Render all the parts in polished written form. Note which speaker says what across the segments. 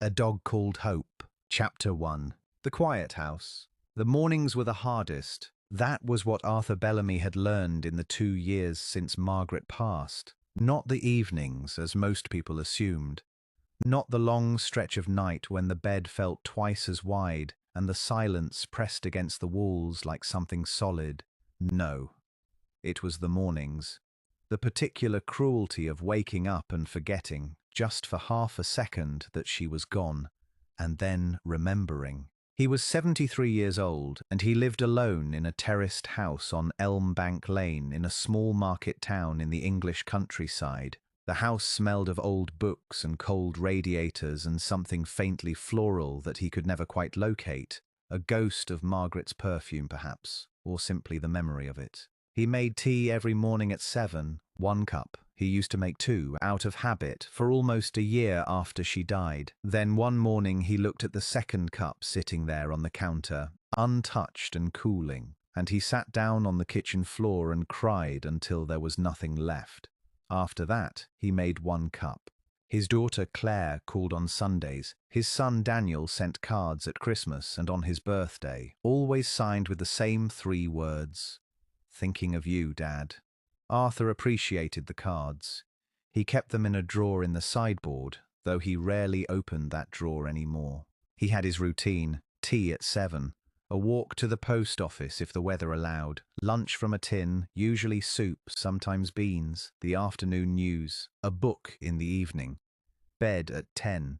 Speaker 1: A Dog Called Hope. Chapter 1. The Quiet House. The mornings were the hardest. That was what Arthur Bellamy had learned in the 2 years since Margaret passed. Not the evenings, as most people assumed. Not the long stretch of night when the bed felt twice as wide and the silence pressed against the walls like something solid. No. It was the mornings. The particular cruelty of waking up and forgetting, just for half a second, that she was gone, and then remembering. He was 73 years old, and he lived alone in a terraced house on Elm Bank Lane in a small market town in the English countryside. The house smelled of old books and cold radiators and something faintly floral that he could never quite locate, a ghost of Margaret's perfume perhaps, or simply the memory of it. He made tea every morning at 7, 1 cup. He used to make 2, out of habit, for almost a year after she died. Then one morning he looked at the second cup sitting there on the counter, untouched and cooling, and he sat down on the kitchen floor and cried until there was nothing left. After that, he made 1 cup. His daughter Claire called on Sundays. His son Daniel sent cards at Christmas and on his birthday, always signed with the same 3 words. Thinking of you, Dad. Arthur appreciated the cards. He kept them in a drawer in the sideboard, though he rarely opened that drawer anymore. He had his routine: tea at 7, a walk to the post office if the weather allowed, lunch from a tin, usually soup, sometimes beans, the afternoon news, a book in the evening, bed at 10.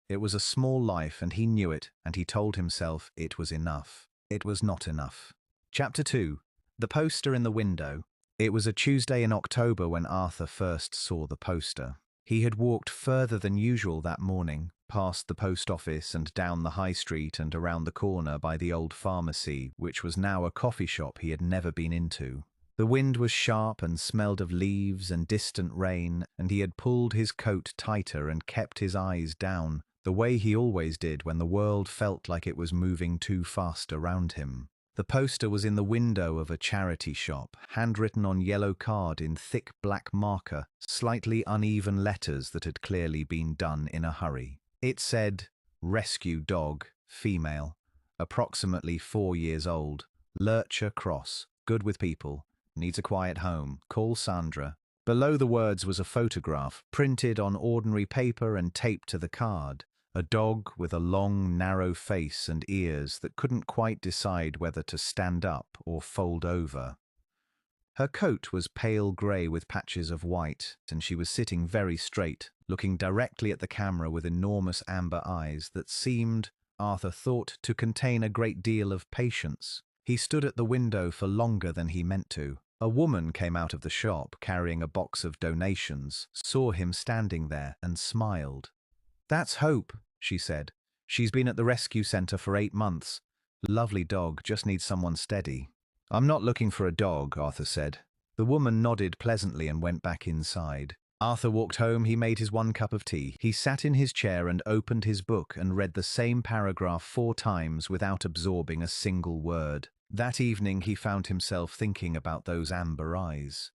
Speaker 1: It was a small life, and he knew it, and he told himself it was enough. It was not enough. Chapter 2. The poster in the window. It was a Tuesday in October when Arthur first saw the poster. He had walked further than usual that morning, past the post office and down the high street and around the corner by the old pharmacy, which was now a coffee shop he had never been into. The wind was sharp and smelled of leaves and distant rain, and he had pulled his coat tighter and kept his eyes down, the way he always did when the world felt like it was moving too fast around him. The poster was in the window of a charity shop, handwritten on yellow card in thick black marker, slightly uneven letters that had clearly been done in a hurry. It said, "Rescue dog, female, approximately 4 years old, lurcher cross, good with people, needs a quiet home, call Sandra." Below the words was a photograph, printed on ordinary paper and taped to the card. A dog with a long, narrow face and ears that couldn't quite decide whether to stand up or fold over. Her coat was pale grey with patches of white, and she was sitting very straight, looking directly at the camera with enormous amber eyes that seemed, Arthur thought, to contain a great deal of patience. He stood at the window for longer than he meant to. A woman came out of the shop carrying a box of donations, saw him standing there, and smiled. "That's Hope," she said. "She's been at the rescue centre for 8 months. Lovely dog, just needs someone steady." "I'm not looking for a dog," Arthur said. The woman nodded pleasantly and went back inside. Arthur walked home. He made his 1 cup of tea. He sat in his chair and opened his book and read the same paragraph 4 times without absorbing a single word. That evening he found himself thinking about those amber eyes.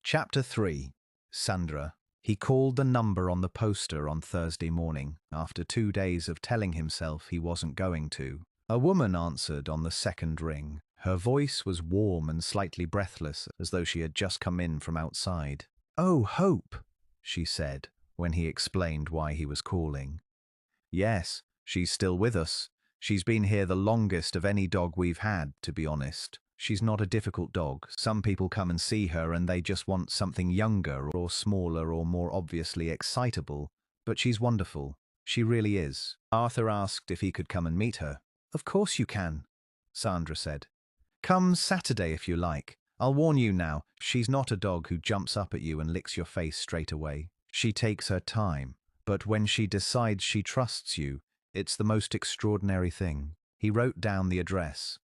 Speaker 1: Chapter 3. Sandra. He called the number on the poster on Thursday morning, after 2 days of telling himself he wasn't going to. A woman answered on the second ring. Her voice was warm and slightly breathless, as though she had just come in from outside. "Oh, Hope," she said, when he explained why he was calling. "Yes, she's still with us. She's been here the longest of any dog we've had, to be honest. She's not a difficult dog. Some people come and see her and they just want something younger or smaller or more obviously excitable, but she's wonderful. She really is." Arthur asked if he could come and meet her. "Of course you can," Sandra said. "Come Saturday if you like. I'll warn you now, she's not a dog who jumps up at you and licks your face straight away. She takes her time, but when she decides she trusts you, it's the most extraordinary thing." He wrote down the address.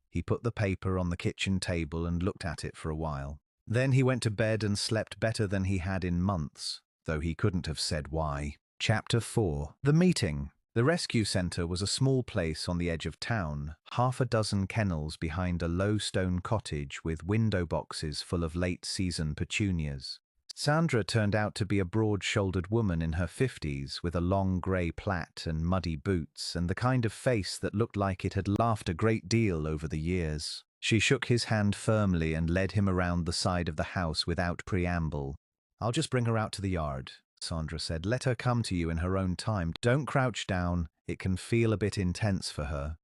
Speaker 1: He put the paper on the kitchen table and looked at it for a while. Then he went to bed and slept better than he had in months, though he couldn't have said why. Chapter 4. The meeting. The rescue centre was a small place on the edge of town, 6 kennels behind a low stone cottage with window boxes full of late-season petunias. Sandra turned out to be a broad-shouldered woman in her 50s with a long grey plait and muddy boots and the kind of face that looked like it had laughed a great deal over the years. She shook his hand firmly and led him around the side of the house without preamble. "I'll just bring her out to the yard," Sandra said. "Let her come to you in her own time. Don't crouch down. It can feel a bit intense for her.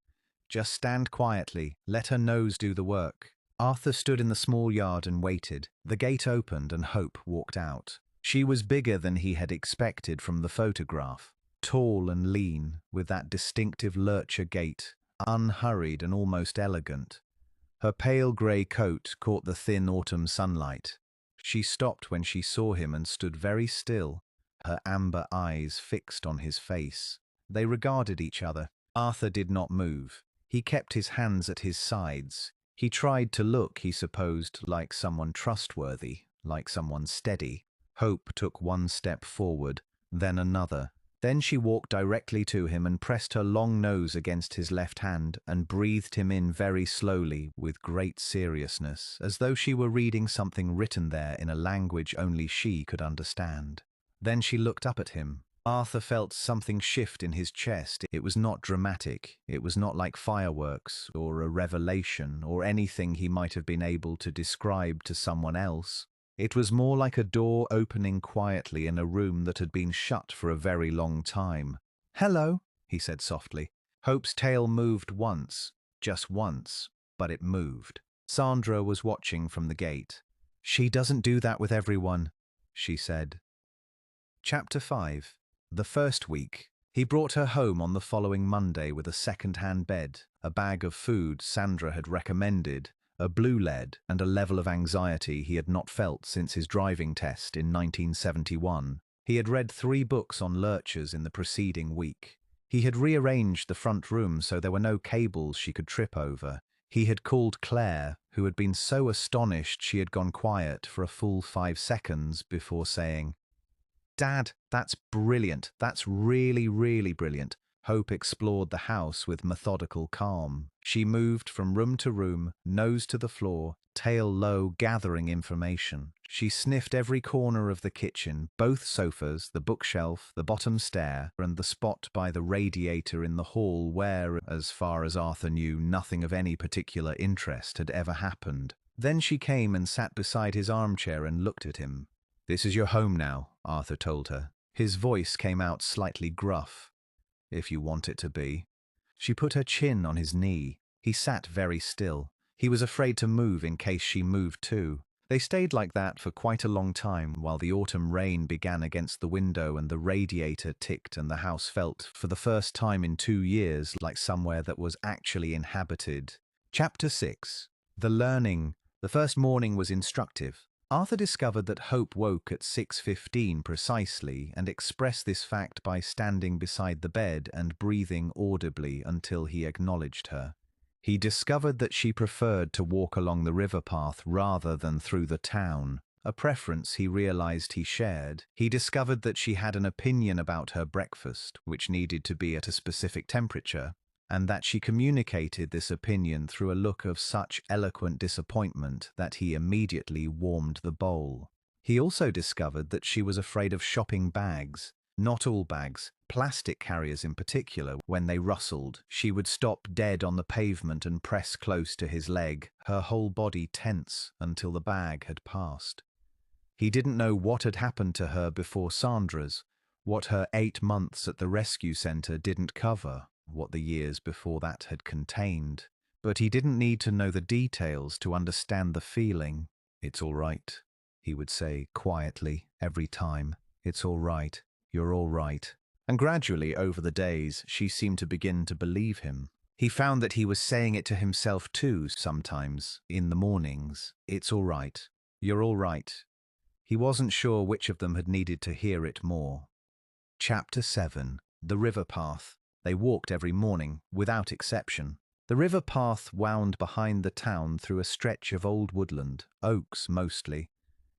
Speaker 1: Just stand quietly. Let her nose do the work." Arthur stood in the small yard and waited. The gate opened and Hope walked out. She was bigger than he had expected from the photograph. Tall and lean, with that distinctive lurcher gait, unhurried and almost elegant. Her pale grey coat caught the thin autumn sunlight. She stopped when she saw him and stood very still, her amber eyes fixed on his face. They regarded each other. Arthur did not move. He kept his hands at his sides. He tried to look, he supposed, like someone trustworthy, like someone steady. Hope took one step forward, then another. Then she walked directly to him and pressed her long nose against his left hand and breathed him in very slowly, with great seriousness, as though she were reading something written there in a language only she could understand. Then she looked up at him. Arthur felt something shift in his chest. It was not dramatic. It was not like fireworks or a revelation or anything he might have been able to describe to someone else. It was more like a door opening quietly in a room that had been shut for a very long time. "Hello," he said softly. Hope's tail moved once, just once, but it moved. Sandra was watching from the gate. "She doesn't do that with everyone," she said. Chapter 5. The first week. He brought her home on the following Monday with a second-hand bed, a bag of food Sandra had recommended, a blue lead, and a level of anxiety he had not felt since his driving test in 1971. He had read 3 books on lurchers in the preceding week. He had rearranged the front room so there were no cables she could trip over. He had called Claire, who had been so astonished she had gone quiet for a full 5 seconds before saying, "Dad, that's brilliant. That's really, really brilliant." Hope explored the house with methodical calm. She moved from room to room, nose to the floor, tail low, gathering information. She sniffed every corner of the kitchen, both sofas, the bookshelf, the bottom stair, and the spot by the radiator in the hall where, as far as Arthur knew, nothing of any particular interest had ever happened. Then she came and sat beside his armchair and looked at him. "This is your home now," Arthur told her. His voice came out slightly gruff. "If you want it to be." She put her chin on his knee. He sat very still. He was afraid to move in case she moved too. They stayed like that for quite a long time while the autumn rain began against the window and the radiator ticked and the house felt, for the first time in 2 years, like somewhere that was actually inhabited. Chapter 6. The learning. The first morning was instructive. Arthur discovered that Hope woke at 6:15 precisely and expressed this fact by standing beside the bed and breathing audibly until he acknowledged her. He discovered that she preferred to walk along the river path rather than through the town, a preference he realized he shared. He discovered that she had an opinion about her breakfast, which needed to be at a specific temperature, and that she communicated this opinion through a look of such eloquent disappointment that he immediately warmed the bowl. He also discovered that she was afraid of shopping bags. Not all bags, plastic carriers in particular. When they rustled, she would stop dead on the pavement and press close to his leg, her whole body tense until the bag had passed. He didn't know what had happened to her before Sandra's, what her 8 months at the rescue centre didn't cover, what the years before that had contained. But he didn't need to know the details to understand the feeling. "It's all right," he would say quietly every time. "It's all right. You're all right." And gradually, over the days, she seemed to begin to believe him. He found that he was saying it to himself too sometimes, in the mornings. "It's all right. You're all right." He wasn't sure which of them had needed to hear it more. Chapter 7. The river path. They walked every morning, without exception. The river path wound behind the town through a stretch of old woodland, oaks mostly,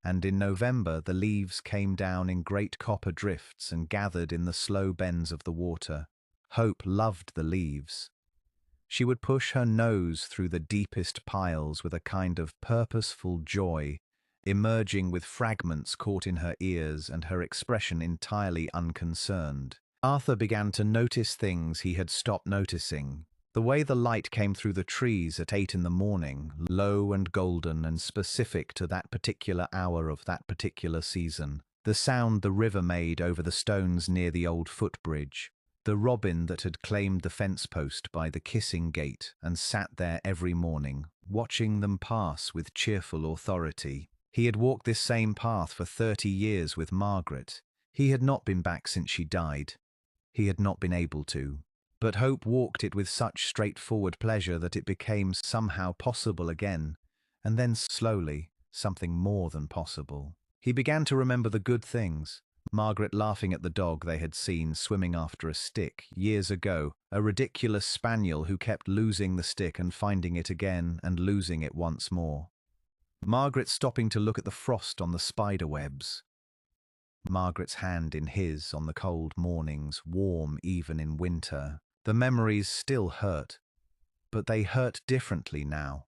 Speaker 1: and in November the leaves came down in great copper drifts and gathered in the slow bends of the water. Hope loved the leaves. She would push her nose through the deepest piles with a kind of purposeful joy, emerging with fragments caught in her ears and her expression entirely unconcerned. Arthur began to notice things he had stopped noticing. The way the light came through the trees at 8 in the morning, low and golden and specific to that particular hour of that particular season. The sound the river made over the stones near the old footbridge. The robin that had claimed the fence post by the kissing gate and sat there every morning, watching them pass with cheerful authority. He had walked this same path for 30 years with Margaret. He had not been back since she died. He had not been able to. But Hope walked it with such straightforward pleasure that it became somehow possible again, and then slowly, something more than possible. He began to remember the good things. Margaret laughing at the dog they had seen swimming after a stick years ago, a ridiculous spaniel who kept losing the stick and finding it again and losing it once more. Margaret stopping to look at the frost on the spider webs. Margaret's hand in his on the cold mornings, warm even in winter. The memories still hurt, but they hurt differently now.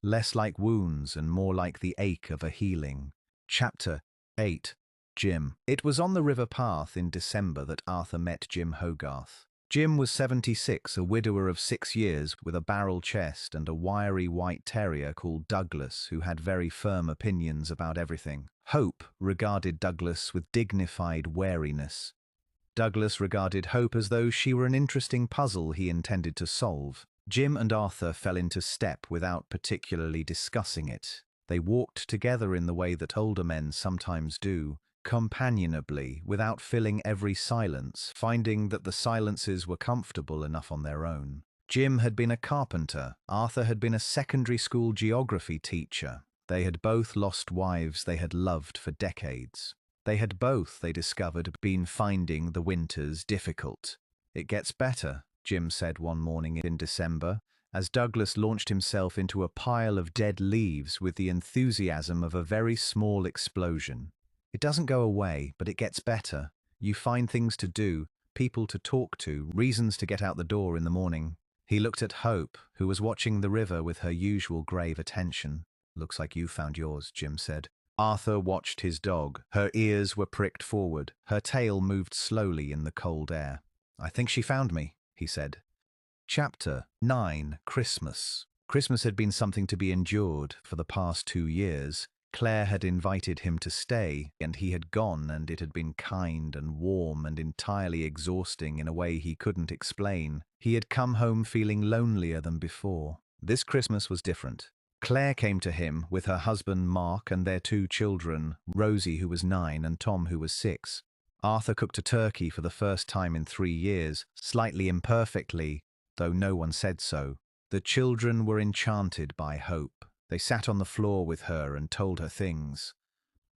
Speaker 1: Less like wounds and more like the ache of a healing. Chapter 8. Jim. It was on the river path in December that Arthur met Jim Hogarth. Jim was 76, a widower of 6 years with a barrel chest and a wiry white terrier called Douglas who had very firm opinions about everything. Hope regarded Douglas with dignified wariness. Douglas regarded Hope as though she were an interesting puzzle he intended to solve. Jim and Arthur fell into step without particularly discussing it. They walked together in the way that older men sometimes do, companionably, without filling every silence, finding that the silences were comfortable enough on their own. Jim had been a carpenter. Arthur had been a secondary school geography teacher. They had both lost wives they had loved for decades. They had both, they discovered, been finding the winters difficult. "It gets better," Jim said one morning in December, as Douglas launched himself into a pile of dead leaves with the enthusiasm of a very small explosion. "It doesn't go away, but it gets better. You find things to do, people to talk to, reasons to get out the door in the morning." He looked at Hope, who was watching the river with her usual grave attention. "Looks like you found yours," Jim said. Arthur watched his dog. Her ears were pricked forward. Her tail moved slowly in the cold air. "I think she found me," he said. Chapter 9. Christmas. Christmas had been something to be endured for the past 2 years. Claire had invited him to stay, and he had gone, and it had been kind and warm and entirely exhausting in a way he couldn't explain. He had come home feeling lonelier than before. This Christmas was different. Claire came to him with her husband Mark and their 2 children, Rosie who was 9 and Tom who was 6. Arthur cooked a turkey for the first time in 3 years, slightly imperfectly, though no one said so. The children were enchanted by Hope. They sat on the floor with her and told her things.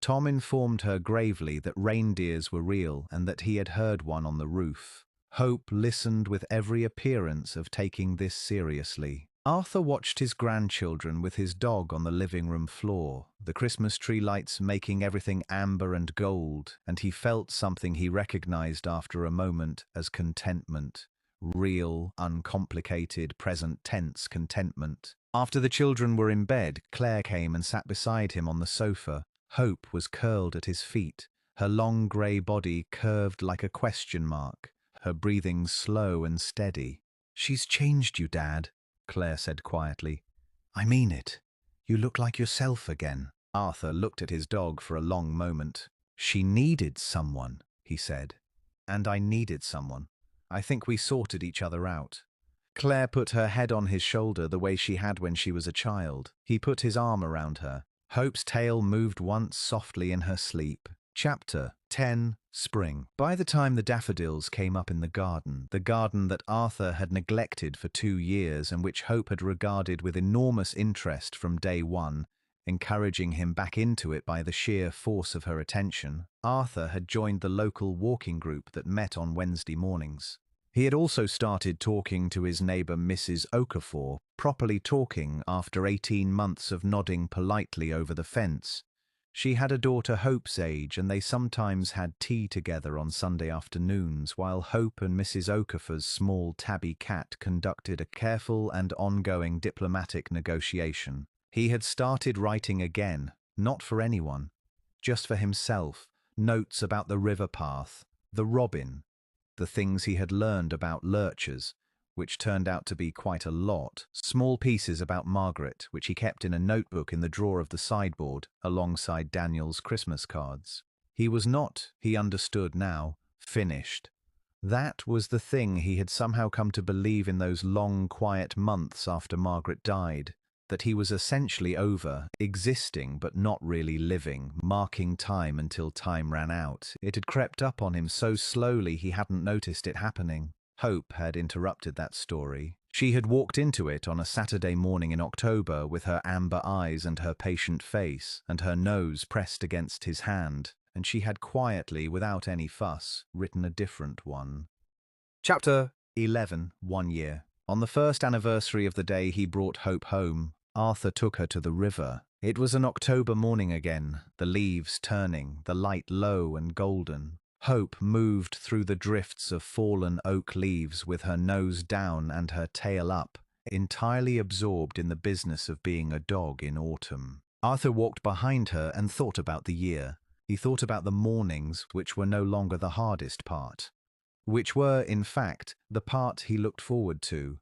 Speaker 1: Tom informed her gravely that reindeers were real and that he had heard one on the roof. Hope listened with every appearance of taking this seriously. Arthur watched his grandchildren with his dog on the living room floor, the Christmas tree lights making everything amber and gold, and he felt something he recognized after a moment as contentment. Real, uncomplicated, present tense contentment. After the children were in bed, Claire came and sat beside him on the sofa. Hope was curled at his feet, her long grey body curved like a question mark, her breathing slow and steady. "She's changed you, Dad," Claire said quietly. "I mean it. You look like yourself again." Arthur looked at his dog for a long moment. "She needed someone," he said. "And I needed someone. I think we sorted each other out." Claire put her head on his shoulder the way she had when she was a child. He put his arm around her. Hope's tail moved once softly in her sleep. Chapter 10. Spring. By the time the daffodils came up in the garden that Arthur had neglected for 2 years and which Hope had regarded with enormous interest from day one, encouraging him back into it by the sheer force of her attention, Arthur had joined the local walking group that met on Wednesday mornings. He had also started talking to his neighbour Mrs. Okafor, properly talking after 18 months of nodding politely over the fence. She had a daughter Hope's age, and they sometimes had tea together on Sunday afternoons, while Hope and Mrs. Okafor's small tabby cat conducted a careful and ongoing diplomatic negotiation. He had started writing again, not for anyone, just for himself. Notes about the river path, the robin, the things he had learned about lurchers, which turned out to be quite a lot, small pieces about Margaret, which he kept in a notebook in the drawer of the sideboard alongside Daniel's Christmas cards. He was not, he understood now, finished. That was the thing he had somehow come to believe in those long, quiet months after Margaret died, that he was essentially over, existing but not really living, marking time until time ran out. It had crept up on him so slowly he hadn't noticed it happening. Hope had interrupted that story. She had walked into it on a Saturday morning in October with her amber eyes and her patient face, and her nose pressed against his hand, and she had quietly, without any fuss, written a different one. Chapter 11. 1 year. On the first anniversary of the day he brought Hope home, Arthur took her to the river. It was an October morning again, the leaves turning, the light low and golden. Hope moved through the drifts of fallen oak leaves with her nose down and her tail up, entirely absorbed in the business of being a dog in autumn. Arthur walked behind her and thought about the year. He thought about the mornings, which were no longer the hardest part, which were, in fact, the part he looked forward to.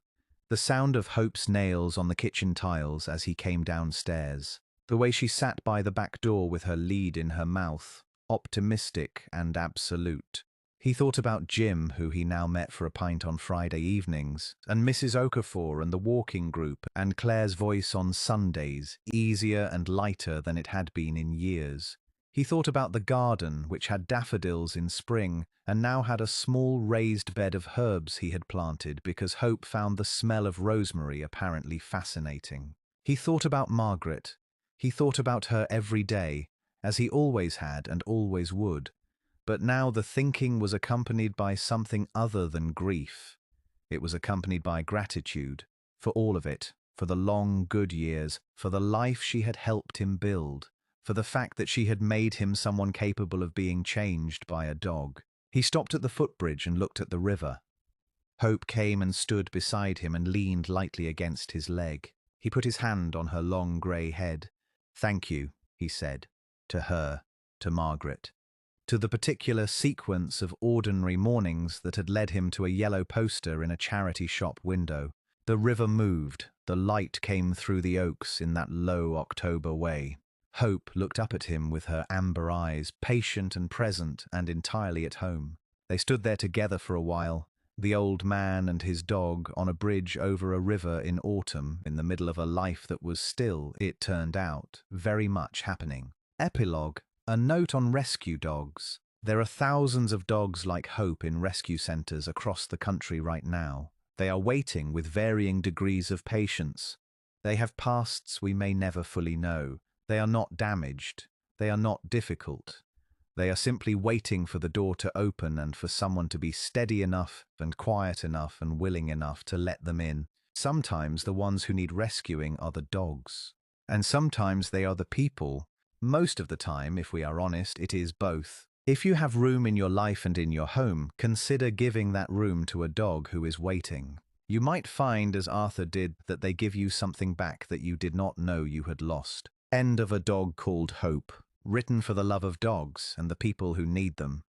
Speaker 1: The sound of Hope's nails on the kitchen tiles as he came downstairs. The way she sat by the back door with her lead in her mouth, optimistic and absolute. He thought about Jim, who he now met for a pint on Friday evenings, and Mrs. Okafor and the walking group, and Claire's voice on Sundays, easier and lighter than it had been in years. He thought about the garden, which had daffodils in spring, and now had a small raised bed of herbs he had planted because Hope found the smell of rosemary apparently fascinating. He thought about Margaret. He thought about her every day, as he always had and always would. But now the thinking was accompanied by something other than grief. It was accompanied by gratitude, for all of it, for the long, good years, for the life she had helped him build, for the fact that she had made him someone capable of being changed by a dog. He stopped at the footbridge and looked at the river. Hope came and stood beside him and leaned lightly against his leg. He put his hand on her long grey head. "Thank you," he said, to her, to Margaret, to the particular sequence of ordinary mornings that had led him to a yellow poster in a charity shop window. The river moved, the light came through the oaks in that low October way. Hope looked up at him with her amber eyes, patient and present and entirely at home. They stood there together for a while, the old man and his dog on a bridge over a river in autumn, in the middle of a life that was still, it turned out, very much happening. Epilogue. A note on rescue dogs. There are thousands of dogs like Hope in rescue centres across the country right now. They are waiting with varying degrees of patience. They have pasts we may never fully know. They are not damaged. They are not difficult. They are simply waiting for the door to open and for someone to be steady enough and quiet enough and willing enough to let them in. Sometimes the ones who need rescuing are the dogs. And sometimes they are the people. Most of the time, if we are honest, it is both. If you have room in your life and in your home, consider giving that room to a dog who is waiting. You might find, as Arthur did, that they give you something back that you did not know you had lost. End of A Dog Called Hope, written for the love of dogs and the people who need them.